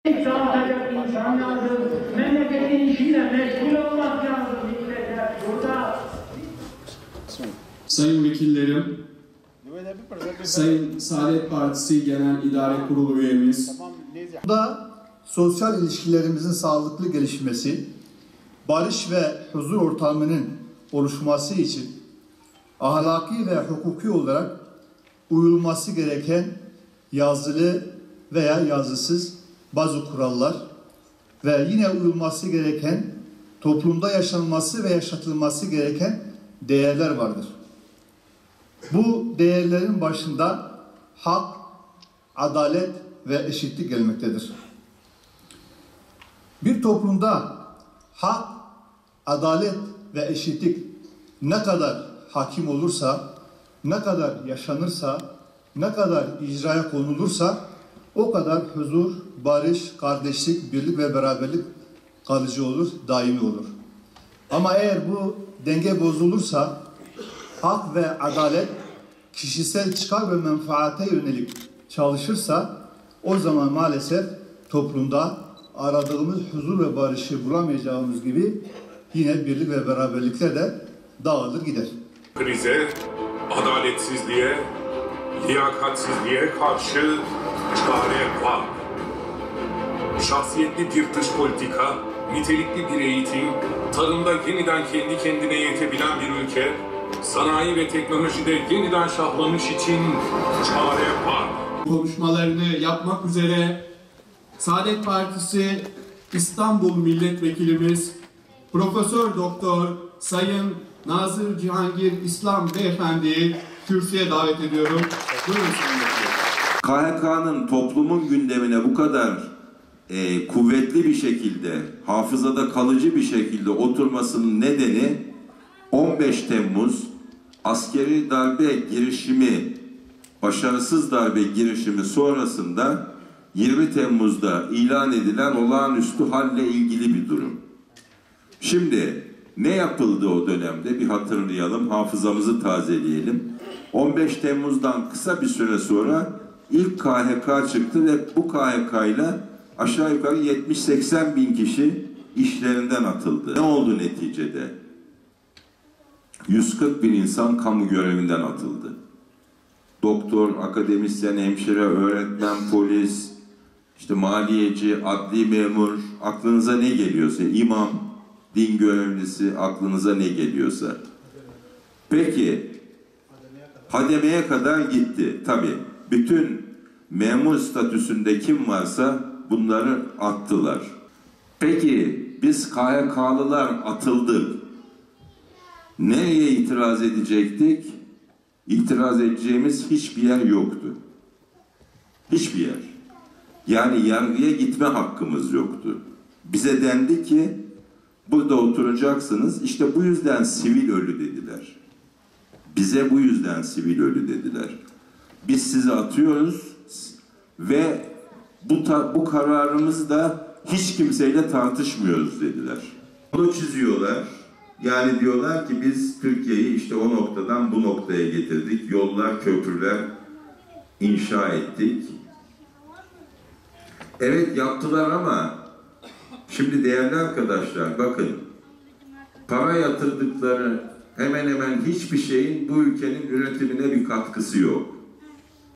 Dağıtacak insan lazım, memleketin işiyle meşgul olmak lazım millete. Burada Sayın Vekillerim, Sayın Saadet Partisi Genel İdare Kurulu üyemiz, da sosyal ilişkilerimizin sağlıklı gelişmesi, barış ve huzur ortamının oluşması için ahlaki ve hukuki olarak uyulması gereken yazılı veya yazısız bazı kurallar ve yine uyulması gereken, toplumda yaşanması ve yaşatılması gereken değerler vardır. Bu değerlerin başında hak, adalet ve eşitlik gelmektedir. Bir toplumda hak, adalet ve eşitlik ne kadar hakim olursa, ne kadar yaşanırsa, ne kadar icraya konulursa o kadar huzur, barış, kardeşlik, birlik ve beraberlik kalıcı olur, daimi olur. Ama eğer bu denge bozulursa, hak ve adalet kişisel çıkar ve menfaate yönelik çalışırsa, o zaman maalesef toplumda aradığımız huzur ve barışı bulamayacağımız gibi yine birlik ve beraberlikler de dağılır gider. Krize, adaletsizliğe, liyakatsizliğe karşı çare var. Şahsiyetli bir dış politika, nitelikli bir eğitim, tarımda yeniden kendi kendine yetebilen bir ülke, sanayi ve teknolojide yeniden şahlanış için çare var. Konuşmalarını yapmak üzere Saadet Partisi İstanbul Milletvekilimiz Profesör Doktor Sayın Nazır Cihangir İslam Beyefendi'yi kürsüye davet ediyorum. Buyurun Sayın Vekil. KHK'nın toplumun gündemine bu kadar kuvvetli bir şekilde, hafızada kalıcı bir şekilde oturmasının nedeni 15 Temmuz askeri darbe girişimi, başarısız darbe girişimi sonrasında 20 Temmuz'da ilan edilen olağanüstü halle ilgili bir durum. Şimdi ne yapıldı o dönemde bir hatırlayalım, hafızamızı tazeleyelim. 15 Temmuz'dan kısa bir süre sonra ilk KHK çıktı ve bu KHK ile aşağı yukarı 70-80 bin kişi işlerinden atıldı. Ne oldu neticede? 140 bin insan kamu görevinden atıldı. Doktor, akademisyen, hemşire, öğretmen, polis, işte maliyeci, adli memur, aklınıza ne geliyorsa, imam, din görevlisi, aklınıza ne geliyorsa. Peki, hademeye kadar gitti. Tabii, bütün memur statüsünde kim varsa bunları attılar. Peki, biz KHK'lılar atıldık. Nereye itiraz edecektik? İtiraz edeceğimiz hiçbir yer yoktu. Hiçbir yer. Yani yargıya gitme hakkımız yoktu. Bize dendi ki burada oturacaksınız. İşte bu yüzden sivil ölü dediler. Bize bu yüzden sivil ölü dediler. Biz sizi atıyoruz ve bu kararımızı da hiç kimseyle tartışmıyoruz dediler. Bunu çiziyorlar. Yani diyorlar ki biz Türkiye'yi işte o noktadan bu noktaya getirdik. Yollar, köprüler inşa ettik. Evet yaptılar ama şimdi değerli arkadaşlar bakın para yatırdıkları hemen hemen hiçbir şeyin bu ülkenin üretimine bir katkısı yok.